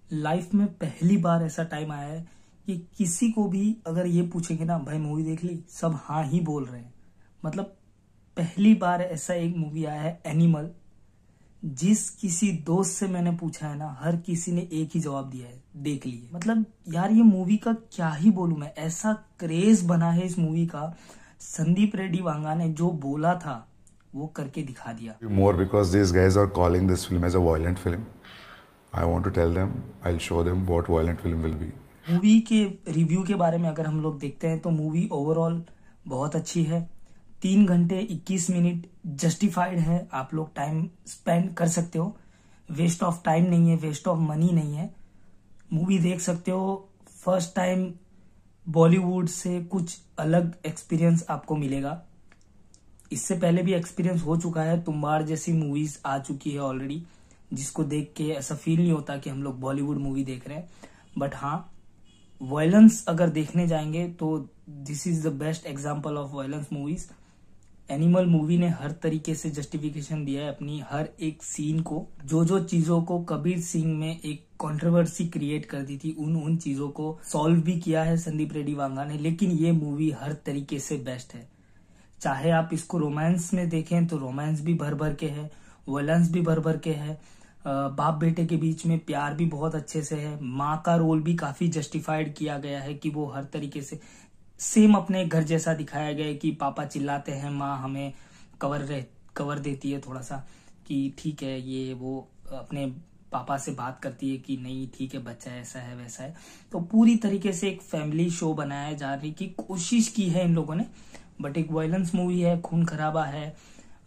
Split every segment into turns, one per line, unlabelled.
Life में पहली बार ऐसा टाइम आया है कि किसी को भी अगर ये पूछेंगे ना भाई मूवी देख ली, सब हाँ ही बोल रहे हैं। मतलब पहली बार ऐसा एक मूवी आया है एनिमल, जिस किसी दोस्त से मैंने पूछा है ना, हर किसी ने एक ही जवाब दिया है, देख लिए। मतलब यार ये मूवी का क्या ही बोलूं मैं, ऐसा क्रेज बना है इस मूवी का। संदीप रेड्डी वांगा ने जो बोला था वो करके दिखा दिया।
More because these guys are calling this film as a violent film. I want to tell them, I'll show them what violent film will be.
Movie के रिव्यू के बारे में अगर हम लोग देखते हैं तो मूवी ओवरऑल बहुत अच्छी है। 3 घंटे 21 मिनट जस्टिफाइड है, आप लोग टाइम स्पेंड कर सकते हो। वेस्ट ऑफ टाइम नहीं है, वेस्ट ऑफ मनी नहीं है। मूवी देख सकते हो। फर्स्ट टाइम बॉलीवुड से कुछ अलग एक्सपीरियंस आपको मिलेगा। इससे पहले भी एक्सपीरियंस हो चुका है, तुम्बाड़ जैसी मूवीज आ चुकी है ऑलरेडी, जिसको देख के ऐसा फील नहीं होता कि हम लोग बॉलीवुड मूवी देख रहे हैं। बट हाँ, वायलेंस अगर देखने जाएंगे तो this is the best example of violence movies. Animal movie ने हर तरीके से जस्टिफिकेशन दिया है अपनी हर एक सीन को। जो जो चीजों को कबीर सिंह में एक कंट्रोवर्सी क्रिएट कर दी थी, उन चीजों को सॉल्व भी किया है संदीप रेड्डी वांगा ने। लेकिन ये मूवी हर तरीके से बेस्ट है। चाहे आप इसको रोमांस में देखें तो रोमांस भी भर भर के है, वायलेंस भी भर भर के है, बाप बेटे के बीच में प्यार भी बहुत अच्छे से है। माँ का रोल भी काफी जस्टिफाइड किया गया है कि वो हर तरीके से सेम अपने घर जैसा दिखाया गया है कि पापा चिल्लाते हैं, माँ हमें कवर देती है थोड़ा सा कि ठीक है, ये वो अपने पापा से बात करती है कि नहीं ठीक है, बच्चा ऐसा है वैसा है। तो पूरी तरीके से एक फैमिली शो बनाया जाने की कोशिश की है इन लोगों ने। बट एक वायलेंस मूवी है, खून खराबा है,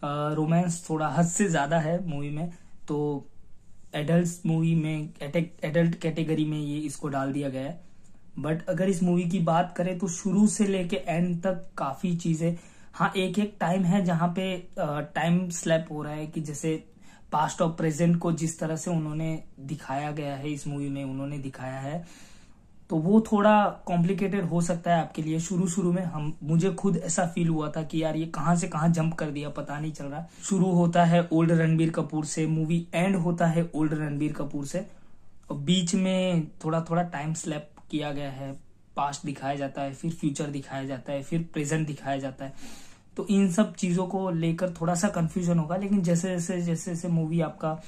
रोमांस थोड़ा हद से ज्यादा है मूवी में। तो एडल्ट मूवी में एडल्ट कैटेगरी में ये इसको डाल दिया गया है। बट अगर इस मूवी की बात करें तो शुरू से लेके एंड तक काफी चीजें, हाँ एक एक टाइम है जहां पे टाइम स्लैप हो रहा है कि जैसे पास्ट और प्रेजेंट को जिस तरह से उन्होंने दिखाया गया है इस मूवी में उन्होंने दिखाया है, तो वो थोड़ा कॉम्प्लिकेटेड हो सकता है आपके लिए। शुरू में मुझे खुद ऐसा फील हुआ था कि यार ये कहां से कहां जंप कर दिया, पता नहीं चल रहा। शुरू होता है ओल्ड रणबीर कपूर से, मूवी एंड होता है ओल्ड रणबीर कपूर से, और बीच में थोड़ा थोड़ा टाइम स्लैप किया गया है। पास्ट दिखाया जाता है, फिर फ्यूचर दिखाया जाता है, फिर प्रेजेंट दिखाया जाता है। तो इन सब चीजों को लेकर थोड़ा सा कंफ्यूजन होगा, लेकिन जैसे जैसे मूवी आपका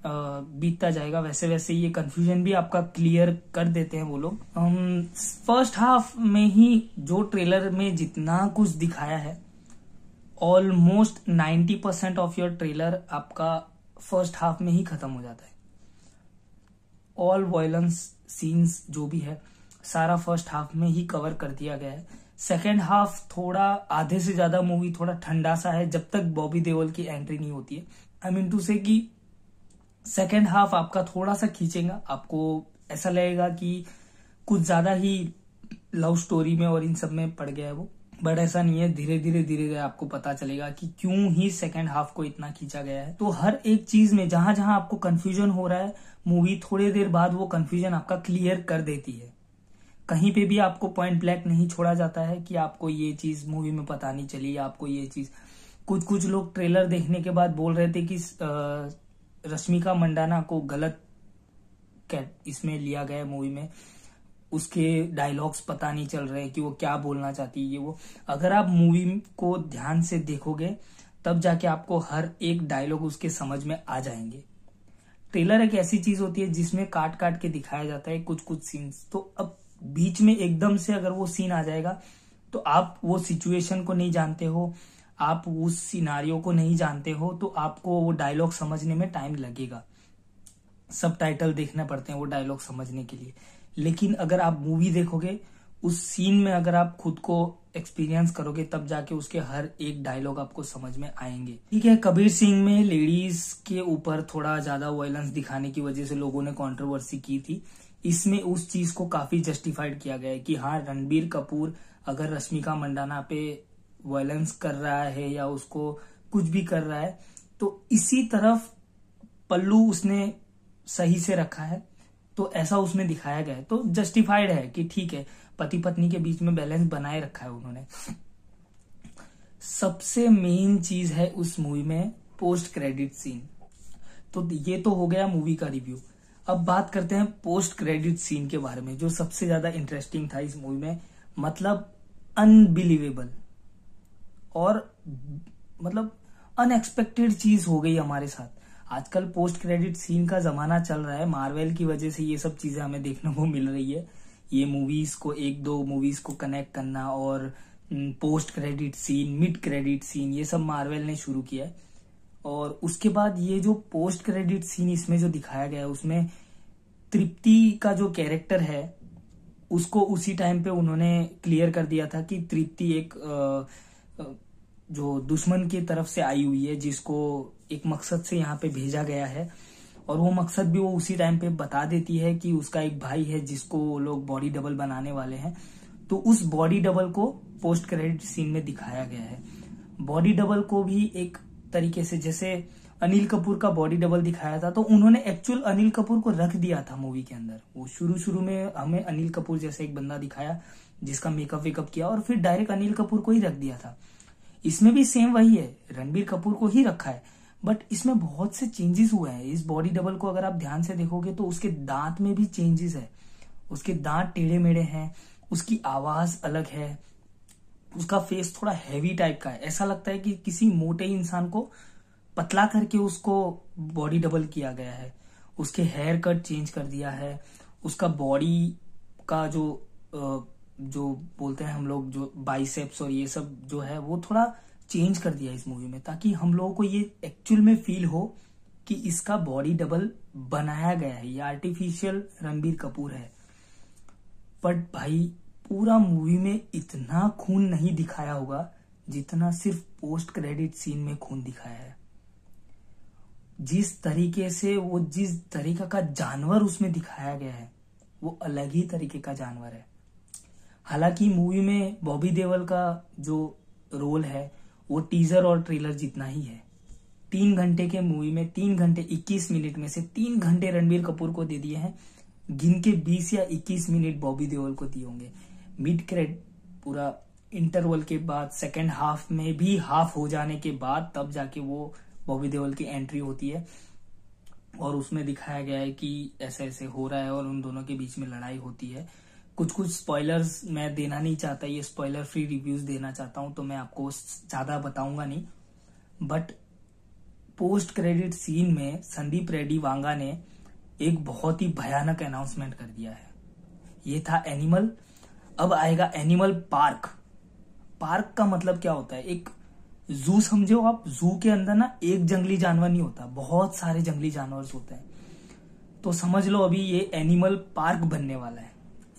बीतता जाएगा वैसे वैसे ये कंफ्यूजन भी आपका क्लियर कर देते हैं वो लोग। फर्स्ट हाफ में ही जो ट्रेलर में जितना कुछ दिखाया है, ऑलमोस्ट 90% ऑफ योर ट्रेलर आपका फर्स्ट हाफ में ही खत्म हो जाता है। ऑल वायलेंस सीन्स जो भी है सारा फर्स्ट हाफ में ही कवर कर दिया गया है। सेकेंड हाफ थोड़ा आधे से ज्यादा मूवी थोड़ा ठंडा सा है जब तक बॉबी देओल की एंट्री नहीं होती है। आई मीन टू से कि सेकेंड हाफ आपका थोड़ा सा खींचेगा, आपको ऐसा लगेगा कि कुछ ज्यादा ही लव स्टोरी में और इन सब में पड़ गया है वो। बट ऐसा नहीं है, धीरे धीरे आपको पता चलेगा कि क्यों ही सेकेंड हाफ को इतना खींचा गया है। तो हर एक चीज में जहां जहां आपको कंफ्यूजन हो रहा है, मूवी थोड़ी देर बाद वो कंफ्यूजन आपका क्लियर कर देती है। कहीं पे भी आपको पॉइंट ब्लैंक नहीं छोड़ा जाता है कि आपको ये चीज मूवी में पता नहीं चली, आपको ये चीज। कुछ लोग ट्रेलर देखने के बाद बोल रहे थे कि रश्मिका मंडाना को गलत इसमें लिया गया मूवी में, उसके डायलॉग्स पता नहीं चल रहे कि वो क्या बोलना चाहती है ये वो। अगर आप मूवी को ध्यान से देखोगे तब जाके आपको हर एक डायलॉग उसके समझ में आ जाएंगे। ट्रेलर एक ऐसी चीज होती है जिसमें काट काट के दिखाया जाता है कुछ सीन्स, तो अब बीच में एकदम से अगर वो सीन आ जाएगा तो आप वो सिचुएशन को नहीं जानते हो, आप उस सिनारियो को नहीं जानते हो, तो आपको वो डायलॉग समझने में टाइम लगेगा। सबटाइटल देखना पड़ते हैं वो डायलॉग समझने के लिए। लेकिन अगर आप मूवी देखोगे, उस सीन में अगर आप खुद को एक्सपीरियंस करोगे तब जाके उसके हर एक डायलॉग आपको समझ में आएंगे। ठीक है, कबीर सिंह में लेडीज के ऊपर थोड़ा ज्यादा वायलेंस दिखाने की वजह से लोगों ने कंट्रोवर्सी की थी। इसमें उस चीज को काफी जस्टिफाइड किया गया है कि हाँ, रणबीर कपूर अगर रश्मिका मंडाना पे वायलेंस कर रहा है या उसको कुछ भी कर रहा है तो इसी तरफ पल्लू उसने सही से रखा है, तो ऐसा उसमें दिखाया गया है। तो जस्टिफाइड है कि ठीक है, पति पत्नी के बीच में बैलेंस बनाए रखा है उन्होंने। सबसे मेन चीज है उस मूवी में पोस्ट क्रेडिट सीन। तो ये तो हो गया मूवी का रिव्यू। अब बात करते हैं पोस्ट क्रेडिट सीन के बारे में, जो सबसे ज्यादा इंटरेस्टिंग था इस मूवी में। मतलब अनबिलीवेबल और मतलब अनएक्सपेक्टेड चीज हो गई हमारे साथ। आजकल पोस्ट क्रेडिट सीन का जमाना चल रहा है, मार्वल की वजह से ये सब चीजें हमें देखने को मिल रही है। ये मूवीज को, एक दो मूवीज को कनेक्ट करना और post credit scene, mid credit scene, ये सब मार्वल ने शुरू किया है। और उसके बाद ये जो पोस्ट क्रेडिट सीन इसमें जो दिखाया गया है, उसमें तृप्ति का जो कैरेक्टर है उसको उसी टाइम पे उन्होंने क्लियर कर दिया था कि तृप्ति एक जो दुश्मन की तरफ से आई हुई है, जिसको एक मकसद से यहाँ पे भेजा गया है। और वो मकसद भी वो उसी टाइम पे बता देती है कि उसका एक भाई है जिसको वो लोग बॉडी डबल बनाने वाले हैं। तो उस बॉडी डबल को पोस्ट क्रेडिट सीन में दिखाया गया है। बॉडी डबल को भी एक तरीके से, जैसे अनिल कपूर का बॉडी डबल दिखाया था, तो उन्होंने एक्चुअल अनिल कपूर को रख दिया था मूवी के अंदर। वो शुरू में हमें अनिल कपूर जैसे एक बंदा दिखाया जिसका मेकअप वेकअप किया और फिर डायरेक्ट अनिल कपूर को ही रख दिया था। इसमें भी सेम वही है, रणबीर कपूर को ही रखा है, बट इसमें बहुत से चेंजेस हुए हैं। इस बॉडी डबल को अगर आप ध्यान से देखोगे तो उसके दांत में भी चेंजेस है। उसके दांत टेढ़े मेढ़े हैं, उसकी आवाज अलग है, उसका फेस थोड़ा हैवी टाइप का है। ऐसा लगता है कि किसी मोटे इंसान को पतला करके उसको बॉडी डबल किया गया है। उसके हेयर कट चेंज कर दिया है। उसका बॉडी का जो बोलते हैं हम लोग, जो बाइसेप्स और ये सब जो है वो थोड़ा चेंज कर दिया इस मूवी में, ताकि हम लोगों को ये एक्चुअल में फील हो कि इसका बॉडी डबल बनाया गया है, ये आर्टिफिशियल रणबीर कपूर है। बट भाई पूरा मूवी में इतना खून नहीं दिखाया होगा जितना सिर्फ पोस्ट क्रेडिट सीन में खून दिखाया है। जिस तरीके से वो, जिस तरीके का जानवर उसमें दिखाया गया है, वो अलग ही तरीके का जानवर है। हालांकि मूवी में बॉबी देओल का जो रोल है वो टीजर और ट्रेलर जितना ही है। 3 घंटे के मूवी में 3 घंटे 21 मिनट में से 3 घंटे रणबीर कपूर को दे दिए हैं, गिन के 20 या 21 मिनट बॉबी देओल को दिए होंगे। मिड क्रेड पूरा इंटरवल के बाद, सेकेंड हाफ में भी हाफ हो जाने के बाद, तब जाके वो बॉबी देओल की एंट्री होती है और उसमें दिखाया गया है कि ऐसे ऐसे हो रहा है और उन दोनों के बीच में लड़ाई होती है। कुछ स्पॉयलर्स मैं देना नहीं चाहता, ये स्पॉइलर फ्री रिव्यूज देना चाहता हूं, तो मैं आपको ज्यादा बताऊंगा नहीं। बट पोस्ट क्रेडिट सीन में संदीप रेड्डी वांगा ने एक बहुत ही भयानक अनाउंसमेंट कर दिया है। ये था एनिमल, अब आएगा एनिमल पार्क। पार्क का मतलब क्या होता है? एक जू समझो आप। जू के अंदर ना एक जंगली जानवर नहीं होता, बहुत सारे जंगली जानवर होते हैं। तो समझ लो अभी ये एनिमल पार्क बनने वाला है।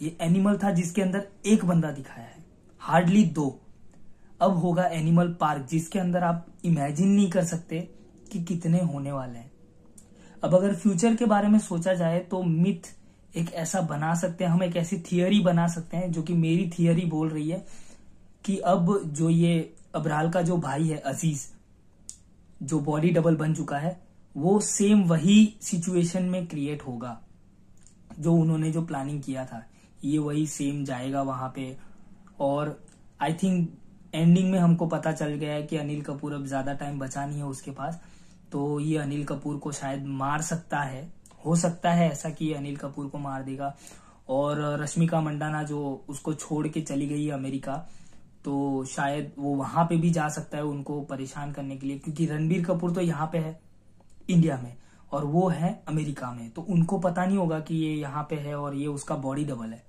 ये एनिमल था जिसके अंदर एक बंदा दिखाया है, हार्डली 2। अब होगा एनिमल पार्क, जिसके अंदर आप इमेजिन नहीं कर सकते कि कितने होने वाले हैं। अब अगर फ्यूचर के बारे में सोचा जाए तो मिथ एक ऐसा बना सकते हैं, हम एक ऐसी थियरी बना सकते हैं, जो कि मेरी थियरी बोल रही है कि अब जो ये अबराल का जो भाई है अजीज, जो बॉडी डबल बन चुका है, वो सेम वही सिचुएशन में क्रिएट होगा जो उन्होंने जो प्लानिंग किया था। ये वही सेम जाएगा वहां पे। और आई थिंक एंडिंग में हमको पता चल गया है कि अनिल कपूर अब ज्यादा टाइम बचा नहीं है उसके पास, तो ये अनिल कपूर को शायद मार सकता है। हो सकता है ऐसा कि अनिल कपूर को मार देगा। और रश्मिका मंडाना जो उसको छोड़ के चली गई है अमेरिका, तो शायद वो वहां पे भी जा सकता है उनको परेशान करने के लिए, क्योंकि रणबीर कपूर तो यहाँ पे है इंडिया में और वो है अमेरिका में, तो उनको पता नहीं होगा कि ये यहाँ पे है और ये उसका बॉडी डबल है।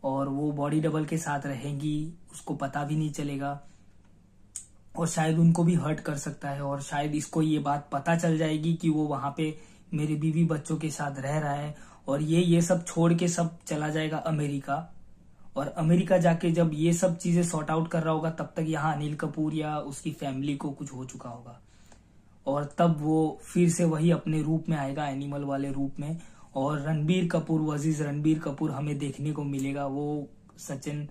और वो बॉडी डबल के साथ रहेगी, उसको पता भी नहीं चलेगा और शायद उनको भी हर्ट कर सकता है। और शायद इसको ये बात पता चल जाएगी कि वो वहां पे मेरे बीवी बच्चों के साथ रह रहा है और ये सब छोड़ के सब चला जाएगा अमेरिका। और अमेरिका जाके जब ये सब चीजें सॉर्ट आउट कर रहा होगा, तब तक यहाँ अनिल कपूर या उसकी फैमिली को कुछ हो चुका होगा और तब वो फिर से वही अपने रूप में आएगा, एनिमल वाले रूप में। और रणबीर कपूर, वजीज रणबीर कपूर हमें देखने को मिलेगा। वो सच एन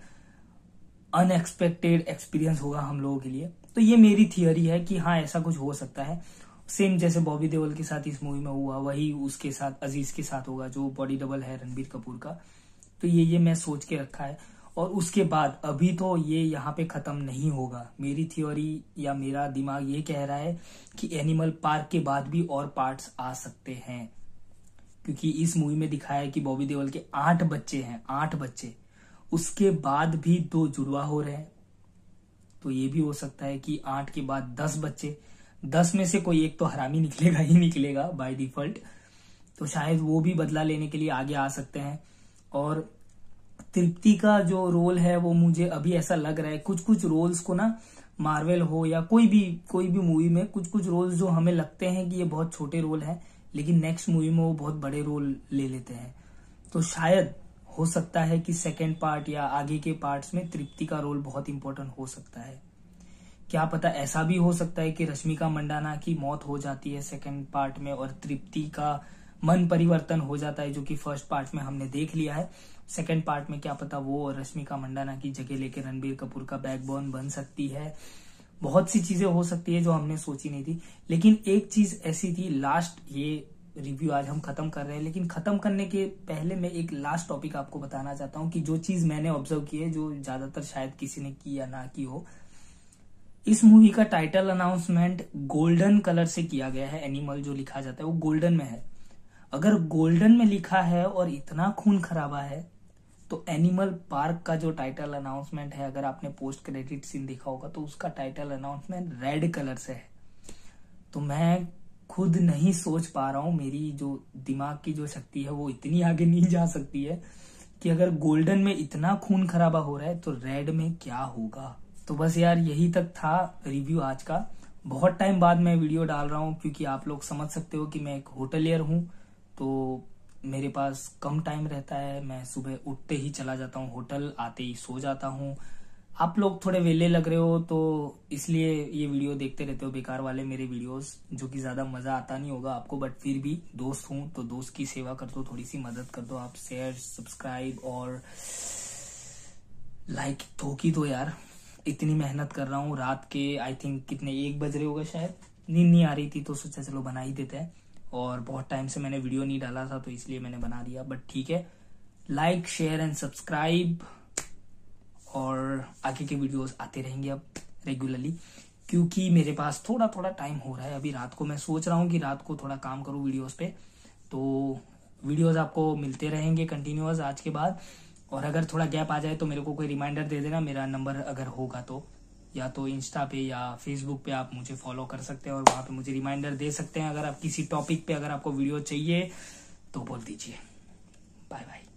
अनएक्सपेक्टेड एक्सपीरियंस होगा हम लोगों के लिए। तो ये मेरी थियरी है कि हाँ, ऐसा कुछ हो सकता है। सेम जैसे बॉबी देओल के साथ इस मूवी में हुआ, वही उसके साथ अजीज के साथ होगा, जो बॉडी डबल है रणबीर कपूर का। तो ये मैं सोच के रखा है। और उसके बाद अभी तो ये यहाँ पे खत्म नहीं होगा। मेरी थ्योरी या मेरा दिमाग ये कह रहा है कि एनिमल पार्क के बाद भी और पार्ट्स आ सकते हैं। क्योंकि इस मूवी में दिखाया है कि बॉबी देओल के 8 बच्चे हैं, 8 बच्चे, उसके बाद भी 2 जुड़वा हो रहे हैं। तो ये भी हो सकता है कि 8 के बाद 10 बच्चे, 10 में से कोई एक तो हरामी निकलेगा ही निकलेगा बाय डिफॉल्ट। तो शायद वो भी बदला लेने के लिए आगे आ सकते हैं। और तृप्ति का जो रोल है वो मुझे अभी ऐसा लग रहा है, कुछ कुछ रोल्स को ना, मार्वल हो या कोई भी मूवी में कुछ कुछ रोल्स जो हमें लगते हैं कि ये बहुत छोटे रोल हैं, लेकिन नेक्स्ट मूवी में वो बहुत बड़े रोल ले लेते हैं। तो शायद हो सकता है कि सेकेंड पार्ट या आगे के पार्ट्स में तृप्ति का रोल बहुत इंपॉर्टेंट हो सकता है। क्या पता ऐसा भी हो सकता है कि रश्मिका मंडाना की मौत हो जाती है सेकेंड पार्ट में और तृप्ति का मन परिवर्तन हो जाता है, जो कि फर्स्ट पार्ट में हमने देख लिया है। सेकेंड पार्ट में क्या पता वो रश्मिका मंडाना की जगह लेके रणबीर कपूर का बैकबोन बन सकती है। बहुत सी चीजें हो सकती है जो हमने सोची नहीं थी। लेकिन एक चीज ऐसी थी, लास्ट, ये रिव्यू आज हम खत्म कर रहे हैं, लेकिन खत्म करने के पहले मैं एक लास्ट टॉपिक आपको बताना चाहता हूँ कि जो चीज मैंने ऑब्जर्व की है, जो ज्यादातर शायद किसी ने की या ना की हो। इस मूवी का टाइटल अनाउंसमेंट गोल्डन कलर से किया गया है। एनिमल जो लिखा जाता है वो गोल्डन में है। अगर गोल्डन में लिखा है और इतना खून खराबा है, तो एनिमल पार्क का जो टाइटल अनाउंसमेंट है, अगर आपने पोस्ट क्रेडिट सीन देखा होगा तो उसका टाइटल अनाउंसमेंट रेड कलर से है। तो मैं खुद नहीं सोच पा रहा हूं, मेरी जो दिमाग की जो शक्ति है वो इतनी आगे नहीं जा सकती है कि अगर गोल्डन में इतना खून खराबा हो रहा है तो रेड में क्या होगा। तो बस यार यही तक था रिव्यू आज का। बहुत टाइम बाद मैं वीडियो डाल रहा हूं क्योंकि आप लोग समझ सकते हो कि मैं एक होटलियर हूं, तो मेरे पास कम टाइम रहता है। मैं सुबह उठते ही चला जाता हूँ होटल, आते ही सो जाता हूँ। आप लोग थोड़े वेले लग रहे हो तो इसलिए ये वीडियो देखते रहते हो, बेकार वाले मेरे वीडियोस, जो कि ज्यादा मजा आता नहीं होगा आपको, बट फिर भी दोस्त हूं तो दोस्त की सेवा कर दो, थोड़ी सी मदद कर दो। आप शेयर, सब्सक्राइब और लाइक ठोकी दो यार। इतनी मेहनत कर रहा हूँ, रात के आई थिंक कितने 1 बज रहे होगा, शायद नींद नहीं आ रही थी तो सोचा चलो बना ही देते हैं। और बहुत टाइम से मैंने वीडियो नहीं डाला था तो इसलिए मैंने बना दिया, बट ठीक है। लाइक, शेयर एंड सब्सक्राइब, और आगे के वीडियोस आते रहेंगे अब रेगुलरली, क्योंकि मेरे पास थोड़ा थोड़ा टाइम हो रहा है। अभी रात को मैं सोच रहा हूँ कि रात को थोड़ा काम करूँ वीडियोस पे, तो वीडियोस आपको मिलते रहेंगे कंटिन्यूअस आज के बाद। और अगर थोड़ा गैप आ जाए तो मेरे को कोई रिमाइंडर दे देना, मेरा नंबर अगर होगा तो, या तो इंस्टा पे या फेसबुक पे आप मुझे फॉलो कर सकते हैं और वहां पे मुझे रिमाइंडर दे सकते हैं। अगर आप किसी टॉपिक पे अगर आपको वीडियो चाहिए तो बोल दीजिए। Bye bye.